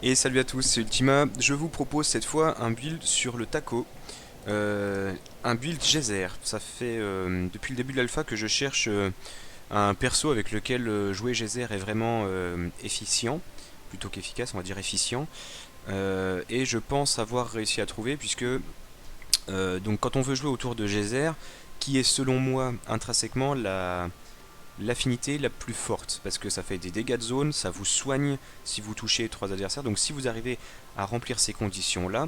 Et salut à tous, c'est Ultima. Je vous propose cette fois un build sur le taco. Un build geyser. Ça fait depuis le début de l'alpha que je cherche un perso avec lequel jouer geyser est vraiment efficient. Plutôt qu'efficace, on va dire efficient. Et je pense avoir réussi à trouver puisque donc quand on veut jouer autour de geyser, qui est selon moi intrinsèquement l'affinité la plus forte, parce que ça fait des dégâts de zone, ça vous soigne si vous touchez 3 adversaires, donc si vous arrivez à remplir ces conditions là,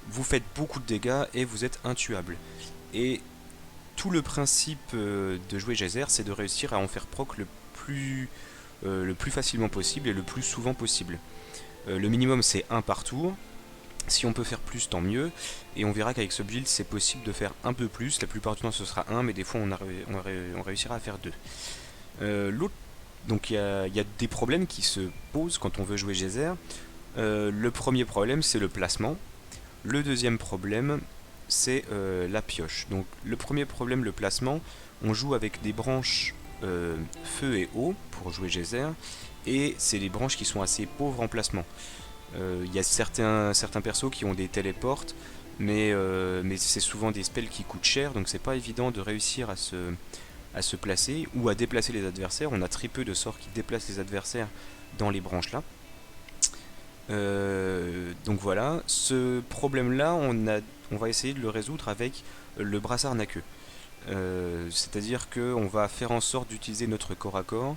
vous faites beaucoup de dégâts et vous êtes intuable. Et tout le principe de jouer Geyser, c'est de réussir à en faire proc le plus facilement possible et le plus souvent possible. Le minimum c'est un par tour, si on peut faire plus tant mieux, et on verra qu'avec ce build c'est possible de faire un peu plus, la plupart du temps ce sera un, mais des fois on réussira à faire deux. L'autre, donc il y a des problèmes qui se posent quand on veut jouer Geyser. Le premier problème, c'est le placement. Le deuxième problème, c'est la pioche. Donc le premier problème, le placement, on joue avec des branches feu et eau pour jouer Geyser, et c'est des branches qui sont assez pauvres en placement. Il y a certains persos qui ont des téléportes, mais c'est souvent des spells qui coûtent cher, donc c'est pas évident de réussir à se placer ou à déplacer les adversaires. On a très peu de sorts qui déplacent les adversaires dans les branches là. Donc voilà, ce problème là, on va essayer de le résoudre avec le brassard n'a queue. C'est-à-dire qu'on va faire en sorte d'utiliser notre corps à corps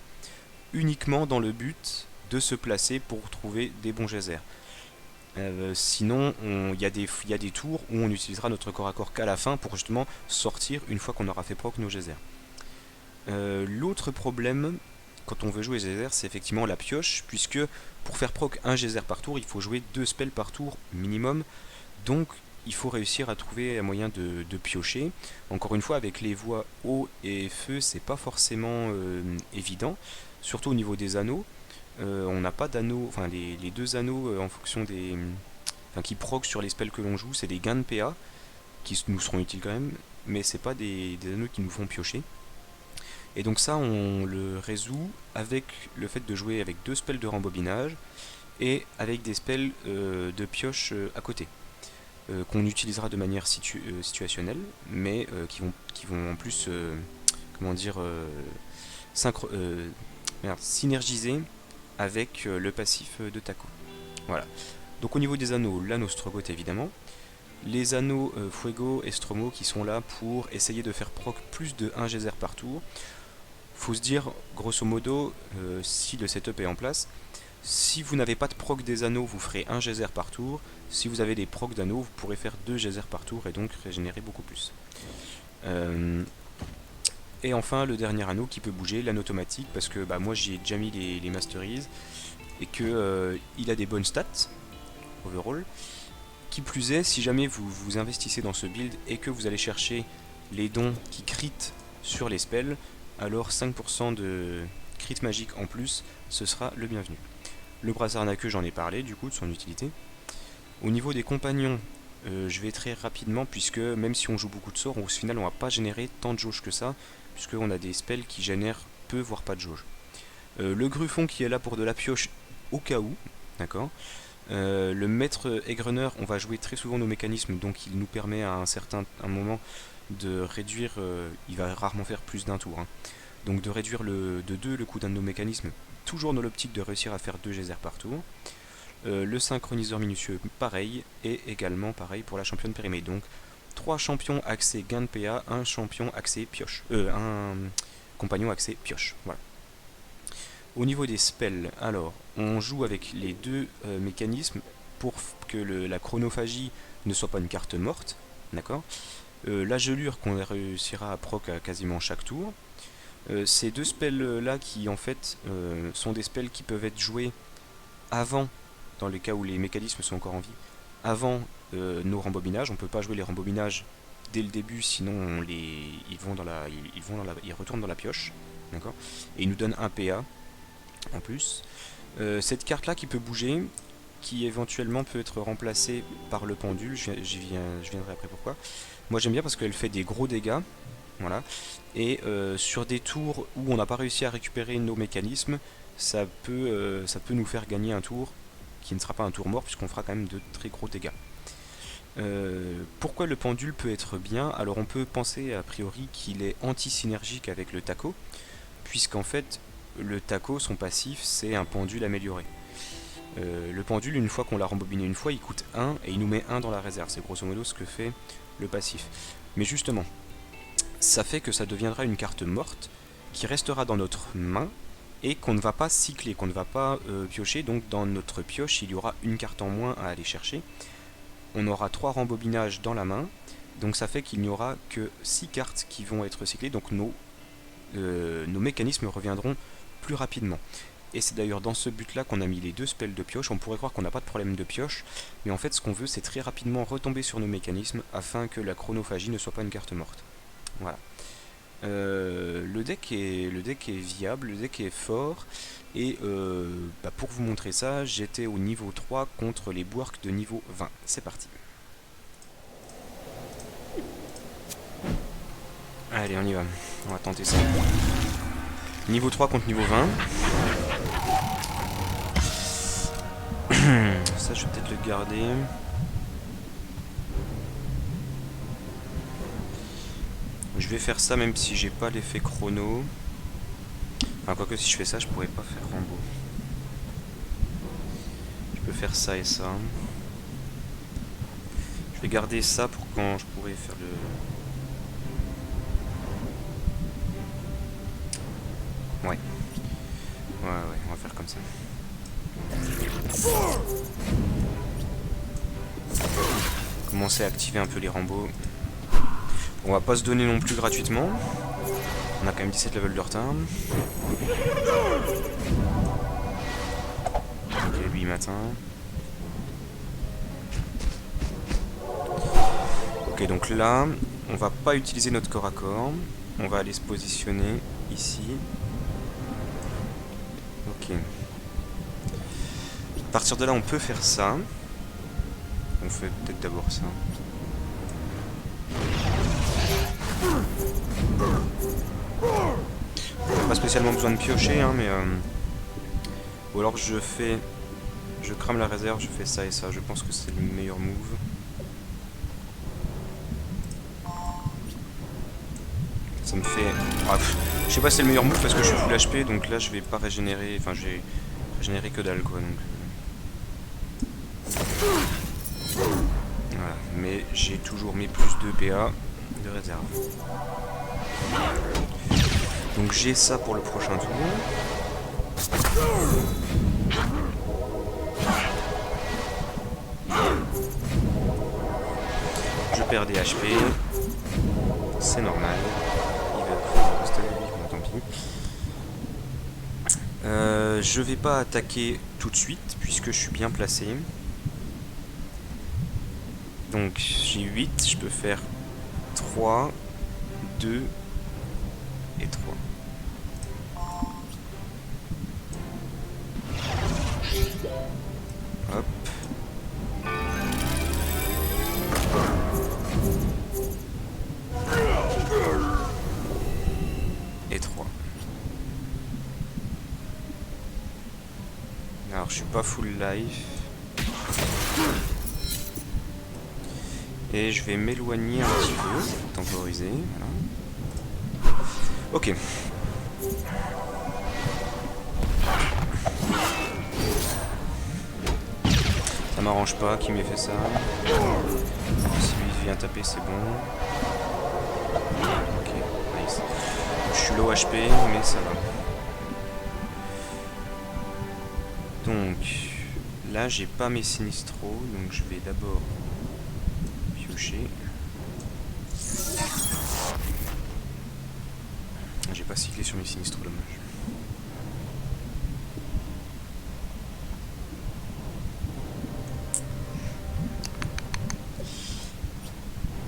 uniquement dans le but de se placer pour trouver des bons geysers. Sinon, il y a des tours où on utilisera notre corps à corps qu'à la fin pour justement sortir une fois qu'on aura fait proc nos geysers. L'autre problème quand on veut jouer geyser, c'est effectivement la pioche, puisque pour faire proc un geyser par tour, il faut jouer 2 spells par tour minimum, donc il faut réussir à trouver un moyen de piocher. Encore une fois, avec les voies eau et feu, c'est pas forcément évident, surtout au niveau des anneaux. On n'a pas d'anneaux, enfin les deux anneaux en fonction des. Enfin, qui proc sur les spells que l'on joue, c'est des gains de PA qui nous seront utiles quand même, mais c'est pas des anneaux qui nous font piocher. Et donc ça, on le résout avec le fait de jouer avec 2 spells de rembobinage et avec des spells de pioche à côté, qu'on utilisera de manière situationnelle, mais qui vont en plus, comment dire, synergiser avec le passif de Taco. Voilà. Donc au niveau des anneaux, l'anneau Strogoth évidemment, les anneaux Fuego et Stromo qui sont là pour essayer de faire proc plus de 1 geyser par tour. Faut se dire, grosso modo, si le setup est en place, si vous n'avez pas de proc des anneaux, vous ferez un geyser par tour. Si vous avez des procs d'anneaux, vous pourrez faire 2 geysers par tour et donc régénérer beaucoup plus. Et enfin, le dernier anneau qui peut bouger, l'anneau automatique, parce que bah, moi j'ai déjà mis les masteries et que il a des bonnes stats overall. Qui plus est, si jamais vous vous investissez dans ce build et que vous allez chercher les dons qui crit sur les spells, alors 5% de crit magique en plus, ce sera le bienvenu. Le brassard n'a que j'en ai parlé du coup de son utilité. Au niveau des compagnons, je vais très rapidement puisque même si on joue beaucoup de sorts, au final on va pas générer tant de jauge que ça, puisqu'on a des spells qui génèrent peu voire pas de jauge. Le gruffon qui est là pour de la pioche au cas où, d'accord. Le maître Egrener, on va jouer très souvent nos mécanismes, donc il nous permet à un moment de réduire, il va rarement faire plus d'un tour, hein. Donc de réduire de 2 le coût d'un de nos mécanismes, toujours dans l'optique de réussir à faire 2 geysers par tour. Le synchroniseur minutieux, pareil, et également pareil pour la championne périmée. Donc 3 champions axés gain de PA, un champion axé pioche, un compagnon axé pioche, voilà. Au niveau des spells, alors, on joue avec les 2 mécanismes pour que la chronophagie ne soit pas une carte morte, d'accord. La gelure qu'on réussira à proc à quasiment chaque tour. Ces 2 spells là qui en fait sont des spells qui peuvent être joués avant, dans les cas où les mécanismes sont encore en vie, avant nos rembobinages. On peut pas jouer les rembobinages dès le début, sinon ils retournent dans la pioche, d'accord. Et ils nous donnent un PA en plus. Cette carte là qui peut bouger, qui éventuellement peut être remplacée par le pendule, je viendrai après pourquoi. Moi j'aime bien parce qu'elle fait des gros dégâts, voilà. Et sur des tours où on n'a pas réussi à récupérer nos mécanismes, ça peut nous faire gagner un tour qui ne sera pas un tour mort puisqu'on fera quand même de très gros dégâts. Pourquoi le pendule peut être bien? Alors on peut penser a priori qu'il est anti-synergique avec le taco, puisqu'en fait le taco, son passif, c'est un pendule amélioré. Le pendule, une fois qu'on l'a rembobiné une fois, il coûte 1 et il nous met 1 dans la réserve. C'est grosso modo ce que fait le passif. Mais justement, ça fait que ça deviendra une carte morte qui restera dans notre main et qu'on ne va pas cycler, qu'on ne va pas piocher. Donc dans notre pioche, il y aura une carte en moins à aller chercher. On aura 3 rembobinages dans la main, donc ça fait qu'il n'y aura que 6 cartes qui vont être cyclées, donc nos mécanismes reviendront plus rapidement. Et c'est d'ailleurs dans ce but là qu'on a mis les 2 spells de pioche. On pourrait croire qu'on n'a pas de problème de pioche, mais en fait ce qu'on veut c'est très rapidement retomber sur nos mécanismes afin que la chronophagie ne soit pas une carte morte. Voilà. Le deck est viable, le deck est fort, et pour vous montrer ça, j'étais au niveau 3 contre les Bouarks de niveau 20. C'est parti. Allez, on y va. On va tenter ça. Niveau 3 contre niveau 20. Ça, je vais peut-être le garder. Je vais faire ça même si j'ai pas l'effet chrono. Enfin, quoique si je fais ça, je pourrais pas faire Rambo. Je peux faire ça et ça. Je vais garder ça pour quand je pourrais faire le... Ouais. Ouais, on va faire comme ça. Commencer à activer un peu les Rambo. On va pas se donner non plus gratuitement. On a quand même 17 levels de retard. Ok, lui il m'atteint. Ok, donc là, on va pas utiliser notre corps à corps. On va aller se positionner ici. Ok. À partir de là, on peut faire ça. On fait peut-être d'abord ça. Pas spécialement besoin de piocher, hein, mais ou alors je crame la réserve, je fais ça et ça. Je pense que c'est le meilleur move. Ça me fait... Ah, je sais pas si c'est le meilleur move parce que je suis full HP, donc là je vais pas régénérer, enfin j'ai régénéré que dalle quoi, donc... Voilà, mais j'ai toujours mes plus 2 PA de réserve. Donc j'ai ça pour le prochain tour. Je perds des HP. C'est normal. Il va rester lui, bon, tant pis. Je vais pas attaquer tout de suite puisque je suis bien placé. Donc j'ai 8, je peux faire 3, 2 et 3. Hop. Et 3. Alors je suis pas full life. Et je vais m'éloigner un petit peu, temporiser, voilà. Ok. Ça m'arrange pas qu'il m'ait fait ça. Si lui vient taper, c'est bon. Ok, nice. Je suis low HP, mais ça va. Donc, là j'ai pas mes sinistros, donc je vais d'abord piocher. J'ai pas cyclé sur mes sinistros, dommage.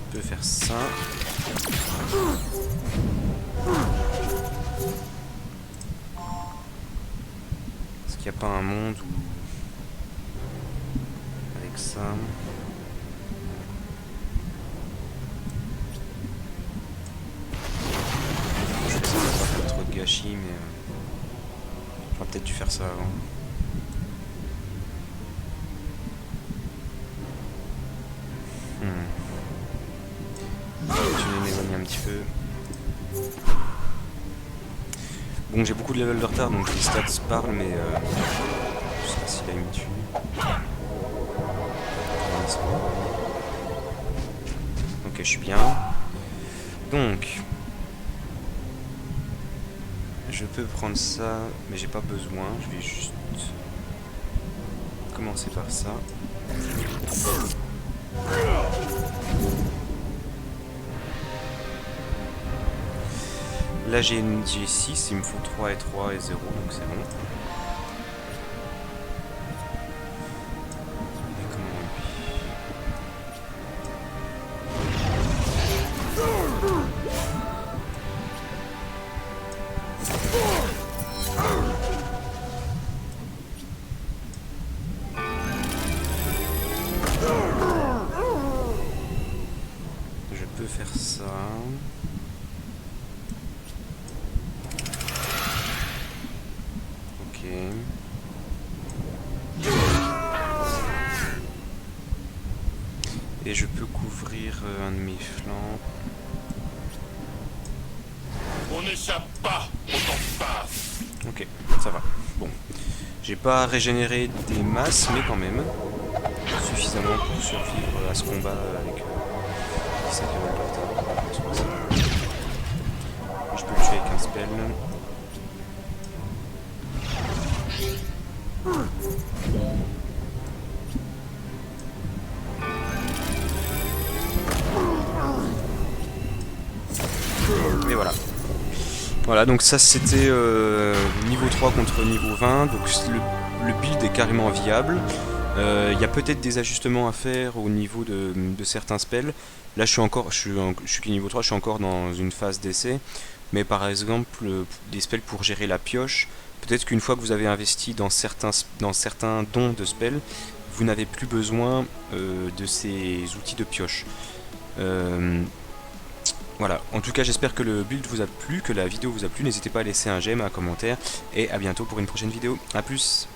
On peut faire ça. Est-ce qu'il n'y a pas un monde où... avec ça... Gâchis, mais j'aurais peut-être dû faire ça avant. petit peu. Bon, j'ai beaucoup de level de retard, donc les stats parlent, mais je sais pas si là il me tue. Ok, je suis bien. Donc, je peux prendre ça, mais j'ai pas besoin. Je vais juste commencer par ça. Là j'ai 6, il me faut 3 et 3 et 0, donc c'est bon. Et comment je peux faire ça. Ok. Et je peux couvrir un de mes flancs. On n'échappe pas au temps qui passe. Ok, ça va. Bon. J'ai pas régénéré des masses, mais quand même. Suffisamment pour survivre à ce combat avec 17 levels de retard. Je peux le tuer avec un spell. Et voilà. Voilà, donc ça c'était niveau 3 contre niveau 20, donc le build est carrément viable. Il y a peut-être des ajustements à faire au niveau de certains spells. Là je suis que niveau 3, je suis encore dans une phase d'essai. Mais par exemple, des spells pour gérer la pioche, peut-être qu'une fois que vous avez investi dans certains dons de spells, vous n'avez plus besoin de ces outils de pioche. Voilà, en tout cas j'espère que le build vous a plu, que la vidéo vous a plu, n'hésitez pas à laisser un j'aime, un commentaire, et à bientôt pour une prochaine vidéo. A plus.